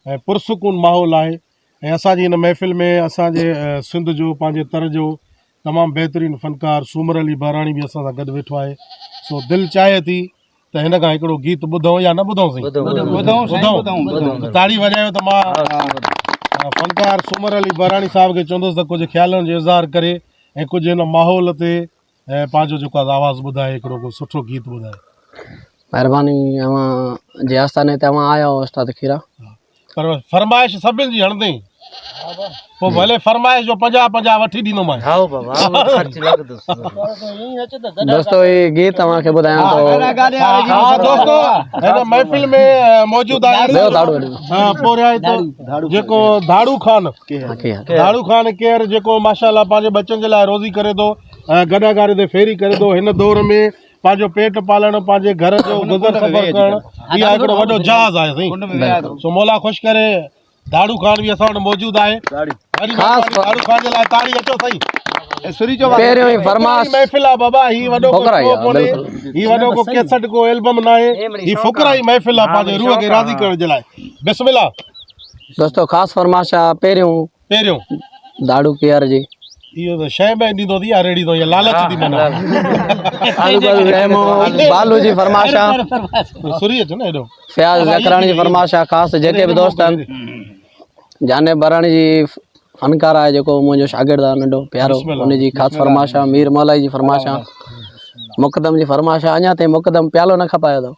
ऐं पुरसुकून माहौल आहे। ऐं असांजी हिन महफ़िल में असांजे सिंध जो पंहिंजे तर जो तमामु बहितरीनु फ़नकार सूमर अली बहिराणी बि असां सां गॾु वेठो आहे। सो दिलि चाहे थी त हिन खां हिकिड़ो गीत ॿुधूं या न ॿुधूं साईं? ताड़ी वॼायो त मां फ़नकार सूमर अली बहिराणी साहिब खे चवंदुसि त कुझु ख़्यालनि जो इज़हार करे ऐं कुझु हिन माहौल ते पंहिंजो जेको आहे आवाज़ु ॿुधाए, हिकिड़ो को सुठो गीत ॿुधाए। महिरबानी। अवां जे आस्थाने ते अवां आया हो उस्ताद खीरा, पर फरमाइश सभिनि जी हणंदे पोइ भले फरमाइश जो 50-50 वठी ॾींदोमांइ। दोस्तों ये गीत तव्हां खे ॿुधायां तो। हाँ दोस्तों, हिन महफ़िल में मौजूद आहे पोरियां तो जेको धाड़ू खान केर जेको माशाअल्लाह पंहिंजे बच्चनि जे लाइ रोज़ी करे थो, गॾागारे ते फेरी करे थो। हिन दौर में पंहिंजो पेट पालण, पंहिंजे घर जो गुज़र सफ़र करण, इहा हिकिड़ो वॾो जहाज़ आहे साईं। सो मौला ख़ुशि करे धाड़ू खान बि असां वटि मौजूद आहे। धाड़ू खान जे लाइ ताड़ी अचो साईं। पहिरियों ही फरमाश महफ़िल आहे बाबा, ही वॾो कोन्हे, ही वॾो को कैसेट को एल्बम न आहे, ही फ़ुकरा जी महफ़िल आहे पंहिंजे रूह खे राज़ी करण जे लाइ। बिस्मिल्लाह दोस्तों, ख़ासि फरमाश आहे पहिरियों धाड़ू केयर जी। इहो त शइ में ॾींदो थी या रेड़ी थो या लालच थी माना। बालू जी फरमाश आहे, सुरी अचो न हेॾो। फयाज़ ज़करानी जी फरमाश आहे। ख़ासि जेके बि दोस्त आहिनि, जाने बराणी जी फनकार आहे जेको मुंहिंजो शागिर्द आहे नंढो प्यारो, उनजी ख़ासि फरमाश आहे। मीर मौलाई जी फरमाश आहे, मुक़दम जी फरमाश आहे। अञा ताईं मुक़दम प्यालो न खपायो अथव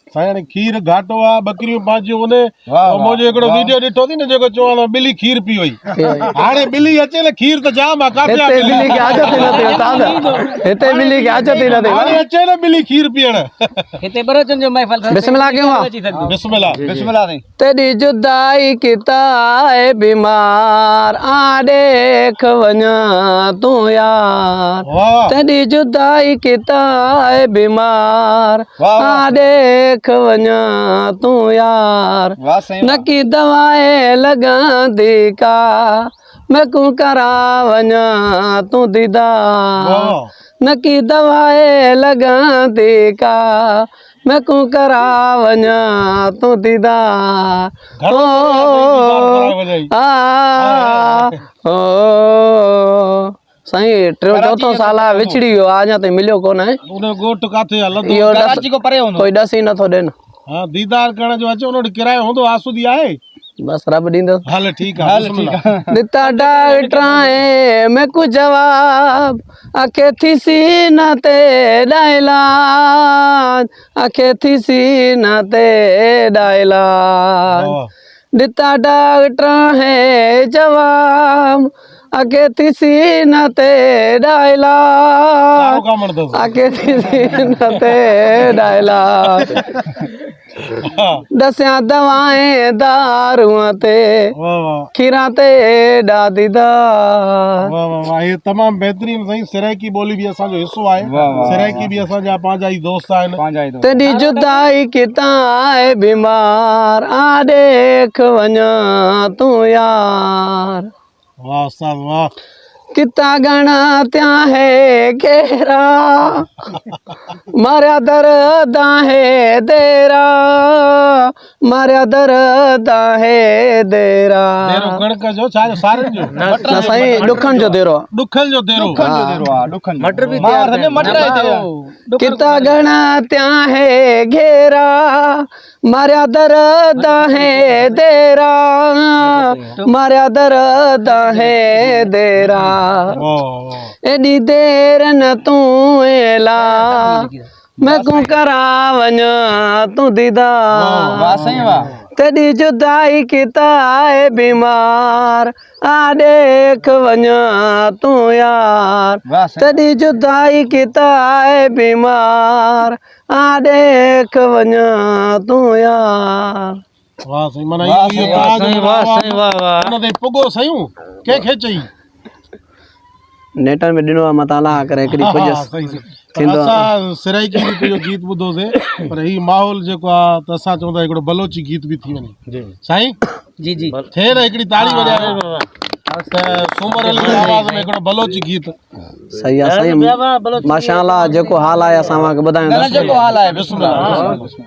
साईं। खीर घाटो आहे, बकरियूं पंहिंजियूं उन मुंहिंजो हिकिड़ो वीडियो ॾिठो थी न जेको चवंदो ॿिली खीर पी वई। हाणे ॿिली अचे न, खीर त जाम आहे, काथे हिते ॿिली खे आदत ई न थी हिते ॿिली खे आदत ई न थी हाणे अचे न ॿिली खीर पीअण। हिते बरोचन जो महफ़िल बिस्मिल्लाह कयूं। बिस्मिल्लाह तेरी जुदाई किता है बीमार, आ देख वञा तू यार। तेरी जुदाई किता है बीमार, आ देख वञा तू यार। न की दवाएं लगांदी का, मैं को करा वञा तू दीदार। न की दवाएं लगांदी का, मैं को करा वञा तू दीदार। साईं चौथों साल आहे, विछड़ी वियो आहे, अञा ताईं मिलियो कोन आहे। गोट काथे कोई ॾस ई नथो ॾियनि। हाँ, दीदार करण जो अचो, उन किरायो हूंदो, आसूदी आहे। बस रब ॾींदो। हल ठीक है। दिता डॉक्टर मैं कुछ जवाब, आखे थी सीना ते डायलाज, आखे थी सीना ते डायलाज। दिता डॉक्टर है जवाब, आखे थी सीना ते डायलाज, आखे थी सीना ते डायलाज। दसिया दवाएं दारुआं ते, खीरा ते डादीदार। वाह वाह वाह, ये तमाम बेहतरीन साईं। सराइकी बोली भी असांजो हिस्सो आहे। सराइकी भी असांजा पंहिंजा ई दोस्त आहिनि। तेरी जुदाई किता है बीमार, आ देख वञा तू यार। वाह उस्ताद वाह। किता गणा त्या है घेरा, मारा दर्द है देरा, मारा दर्द है देरा। देरो कणक जो छा सारन जो न साईं, ॾुखनि जो देरो। ॾुखनि जो देरो। मटर भी तैयार। किता गणा त्या है घेरा, मारा दर्द है देरा, मारा दर्द है देरा। एडी देर न तू एला, मैं को करा वञा तू दीदार। तेरी जुदाई किता है बीमार, आ देख वञा तू यार। तेरी जुदाई किता है बीमार, आ देख वञा तू यार। वाह सही माना ये वाह सही वाह उन ते पुगो सयूं के चई नेटन में ॾिनो आहे मताला करे हिकिड़ी कुझु थींदो असां सराइकी जो गीत ॿुधोसीं, पर ही माहौल जेको आहे त असां चवंदा हिकिड़ो बलोची गीत बि थी वञे साईं। जी जी थे न हिकिड़ी ताड़ी वॼाए त सूमर अली जी आवाज़ में हिकिड़ो बलोची गीत। सही आहे साईं, माशाअल्लाह। जेको हाल आहे असां तव्हांखे ॿुधायूं। जेको हाल आहे बिस्मिल्लाह।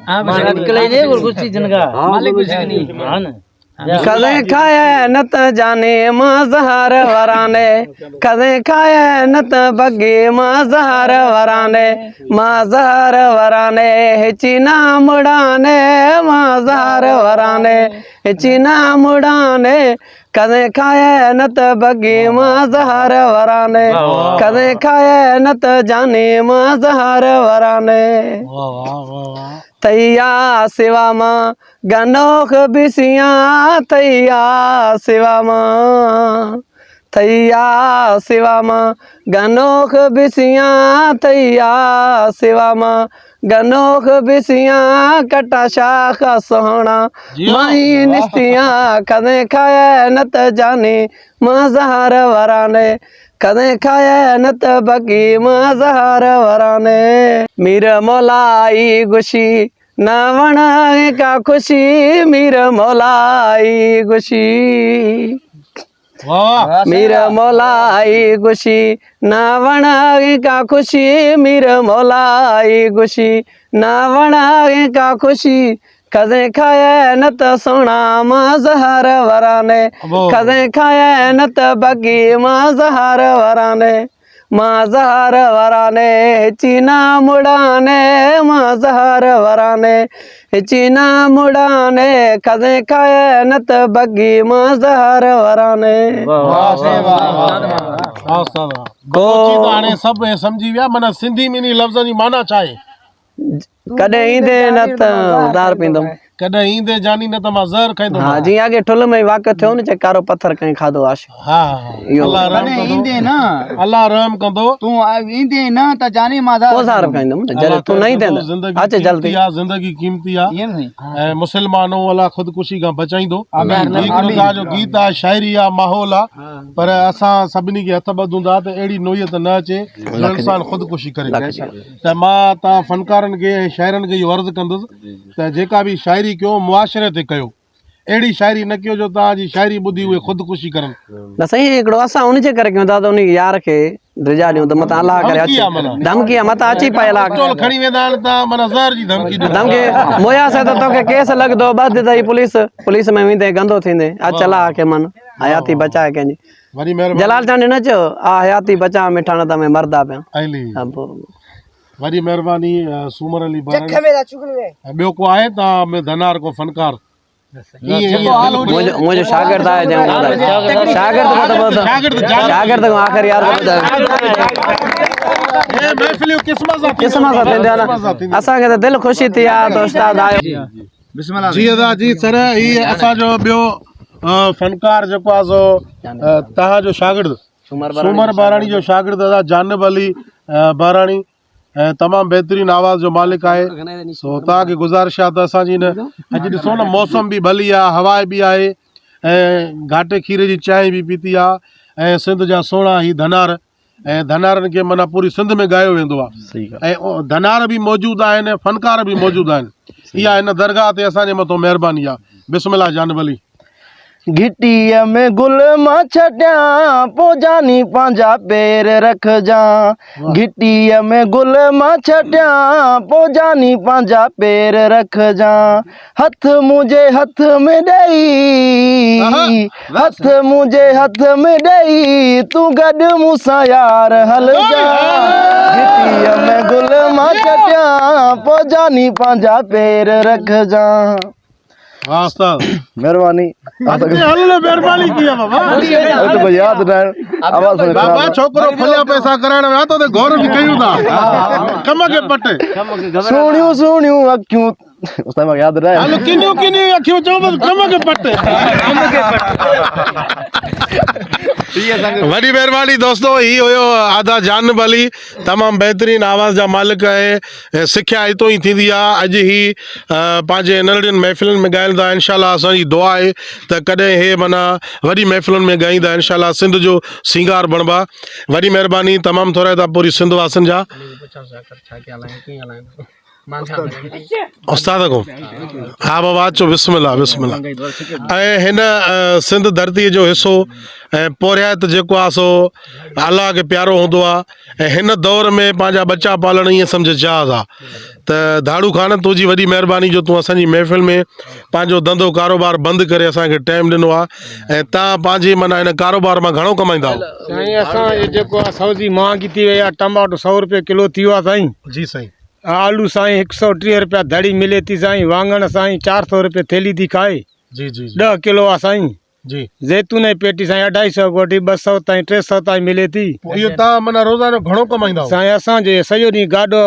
हां निकले ने और कुछ चीज का मालिक कुछ नहीं। हां कदें खाया न त जाने मज़हर वराने, कदें खाया न त बगे मज़हर वराने, मज़हर वराने चीना मुड़ाने, मज़हर वराने चीना मुड़ाने, कदें खाया न त बगे मज़हर वराने, कदें खाया न त जाने मज़हर वराने। तैया सिवा मां गनोख बिसियां, तैया सिवा मां, तैया सिवा मां गनोख बिसियां, तैया सिवा मां गनोख बिसियां, कटा शाख सोहना माही निस्तियां, कदें खाया न त जाने मज़हर वराने, कदें खाया न त बगी मज़हर वराने। मीर मौलाई गुशी न वण का खुशी, मीर मौलाई गुशी, मीर मौलाई गुशी न वण का खुशी, मीर मौलाई गुशी न वण का खुशी, कदें खाया न त सोना मज़हर वराने, कदें खाया न त बगी मज़हर वराने, मज़हर वराने चीना मुड़ाने, मज़हर वराने चीना मुड़ाने, कदें खाया न त बगी मज़हर वराने। हाणे सभु सम्झी विया माना सिंधी में इन लफ़्ज़नि जी माना छा आहे? कॾहिं ईंदे न त उधार पींदुमि, कॾहिं ईंदे जानी न त मां ज़हर खाईंदुमि। हाँ जीअं अॻे ठुल में वाक़ थियो न, कारो पत्थर कहीं खाधो आश। हा अल्लाह रहम कंदो, ईंदे न अल्लाह रहम कंदो। तूं ईंदे न त जाने मां उधार खाईंदुमि न, जॾहिं तूं न ईंदे न अच जल्दी। ज़िंदगी कीमती आहे ऐं मुस्लमानो अल्लाह ख़ुदकुशी खां बचाईंदो। हिकिड़ो तव्हांजो गीत आहे, शाइरी आहे, माहौल आहे, पर असां सभिनी खे हथ ॿधूं था त अहिड़ी नोयत न अचे जो इंसान ख़ुदकुशी करे। त मां तव्हां फनकारनि खे ऐं शाइरनि खे इहो अर्ज़ु कंदुसि त जेका बि शाइरी कयो मुआशरे ते कयो, अहिड़ी शाइरी न कयो जो तव्हांजी शाइरी ॿुधी उहे ख़ुदकुशी करनि। न सही हिकिड़ो असां उन जे करे कयूं था त उन यार खे रिजा ॾियूं त मतां अलाह करे अचे धमकी आहे, मतां अची पए अलाह पिस्टोल खणी वेंदा आहिनि त माना ज़हर जी धमकी ॾियो। धमकी मुया से त तोखे केस लॻंदो, ॿध अथई पुलिस में वेंदे गंदो थींदे, अच अलाह खे मन हयाती बचाए कंहिंजी। वरी महिरबानी, जलाल चांडी न चयो आ हयाती बचा मिठा न त में मरदा पिया। वरी महिरबानी सूमर अली बाराणी। ऐं ॿियो को आहे तव्हां धनार को फनकार? मुझे शागिर्द आहे शागिर्द को आखिर यार क़िस्मत सां थींदो आहे न, असांखे त दिलि ख़ुशी थी आहे त उस्ताद आयो। जी दादा जी सर, हीअ असांजो ॿियो फनकार जेको आहे सो तव्हांजो शागिर्द सूमर बाराणी जो शागिर्द दादा जानब अली बाराणी, ऐं तमामु बहितरीनु आवाज़ जो मालिक आहे। सो तव्हांखे गुज़ारिश आहे त असांजी न अॼु ॾिसो न मौसम बि भली आहे, हवा बि आहे ऐं घाटे खीर जी चांहि बि पीती आहे ऐं सिंध जा सोणा ही धनार, ऐं धनारनि खे माना पूरी सिंध में ॻायो वेंदो आहे ऐं धनार बि मौजूदु आहिनि, फनकार बि मौजूदु आहिनि। इहा हिन दरगाह ते असांजे मथां महिरबानी आहे। बिस्मिल्लाह जानब अली। घिटीअ में गुल मां छॾियां पोइ जानी पंहिंजा पेर रखजां, घिटीअ में गुल मां छॾियां पोइ जानी पंहिंजा पेर रखजां, हथ मुंहिंजे हथ में ॾेई, हथ मुंहिंजे हथ में ॾेई तूं गॾु मूंसां यार हलजां, घिटीअ में गुल मां छॾियां पोइ जानी पंहिंजा पेर रखजां। महिरबानी महिरबानी की आहे बाबा, यादि न आवाज़ बाबा छोकिरो खुलिया पैसा कराइण विया त गौर बि कयूं था, कम खे पट सुहिणियूं सुहिणियूं अखियूं यादि न हलो किनियूं किनियूं अखियूं चओ बसि कम खे पट। वॾी महिरबानी दोस्तो, ही हुयो आदा जानब अली, तमामु बहितरीनु आवाज़ जा मालिक ऐं सिखिया हितो ई थींदी आहे। अॼु ही पंहिंजे नंढियुनि महफ़िलुनि में ॻाईंदा, इंशाअल्लाह असांजी दुआ आहे त कॾहिं हे माना वॾी महफ़िलुनि में ॻाईंदा, इंशाअल्लाह सिंध जो सिंगार बणबा। वॾी महिरबानी तमामु थोरा था पूरी सिंध वासियुनि जा। उस्ताद को हाँ बाबा अचो बिस्मिल्लाह बिस्मिल्लाह। ऐं हिन सिंध धरतीअ जो हिसो ऐं पोरियात जेको आहे सो अलाह खे प्यारो हूंदो आहे। ऐं हिन दौर में पंहिंजा बच्चा पालण ईअं सम्झ जहाज़ आहे। त धाड़ू ख़ान तुंहिंजी वॾी महिरबानी जो तूं असांजी महफ़िल में पंहिंजो धंधो कारोबार बंदि करे असांखे टाइम ॾिनो आहे। ऐं तव्हां पंहिंजे माना हिन कारोबार मां घणो कमाईंदा आहियो? साईं असां जेको आहे सब्जी महांगी थी वई आहे। टमाटो 100 रुपये किलो थी वियो आहे साईं। जी साईं। आलू साईं 130 रुपया धड़ी मिले थी साईं। वाङण साईं 400 रुपये थैली थी खाए। जी जी 10 किलो आहे साईं। जी जैतून जी पेटी साईं 250 गोटी 200 ताईं 300 ताईं मिले थी। इहो तव्हां माना रोज़ानो घणो कमाईंदा आहियो? साईं असांजे सॼो ॾींहुं गाॾो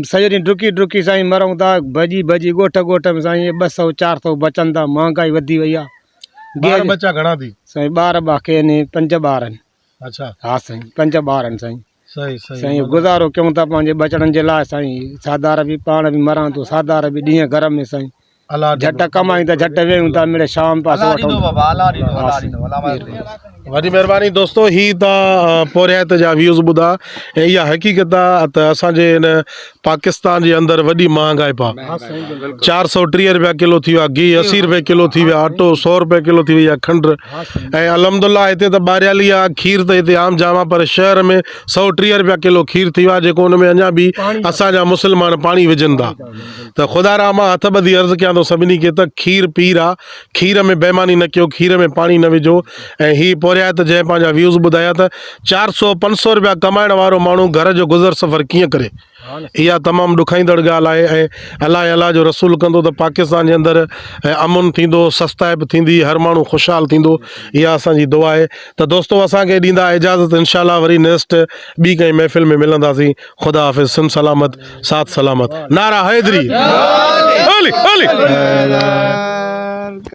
सॼो ॾींहुं डुकी डुकी साईं मरूं था। भॼी भॼी ॻोठ में साईं 200 400 बचनि था। महांगाई वधी वई आहे। ॿार बच्चा घणा थी? साईं ॿार बाक़ी आहिनि 5 ॿार आहिनि। अच्छा हा साईं 5 ॿार आहिनि साईं। सही सही साईं गुज़ारो कयूं था पंहिंजे बचड़नि जे लाइ साईं। सादार बि पाण बि मरां थो। सादार बि ॾींहं घर में साईं अलाह झट कमायूं था झट वेहूं था मिड़े शाम पास वठूं। वॾी महिरबानी दोस्तो। ही तव्हां पोरियात जा व्यूज़ ॿुधा ऐं इहा हक़ीक़त आहे त असांजे हिन पाकिस्तान जे अंदरि वॾी महांगाई पा 430 रुपया किलो थी वियो आहे। घी 80 रुपये किलो थी वियो आहे। अटो 100 रुपये किलो थी वई आहे। खंड ऐं अलहमदुल्ला हिते त ॿारियाली आहे। खीर त हिते आम जाम आहे पर शहर में 130 रुपया किलो खीर थी वियो आहे जेको हुन में अञा बि असांजा मुस्लमान पाणी विझनि था। त ख़ुदा रा मां हथ ॿधी अर्ज़ु कयां थो सभिनी खे त खीर पीर आहे। खीर में बेईमानी न कयो। खीर में पाणी न विझो। ऐं ही पोरियात जंहिं पंहिंजा व्यूज़ ॿुधाया त 400-500 रुपया कमाइण वारो माण्हू घर जो गुज़र सफ़र कीअं करे। इहा तमामु ॾुखाईंदड़ ॻाल्हि आहे। ऐं अलाह जो रसूल कंदो त पाकिस्तान जे अंदरि अमुन थींदो सस्ताइब थींदी हर माण्हू ख़ुशहाल थींदो। इहा असांजी दुआ आहे। त दोस्तो असांखे ॾींदा इजाज़त इंशाअल्लाह वरी नेक्स्ट ॿी कंहिं महफ़िल में मिलंदासीं। ख़ुदा हाफ़िज़ सिंध सलामत साथ सलामत। नारा हैदरी।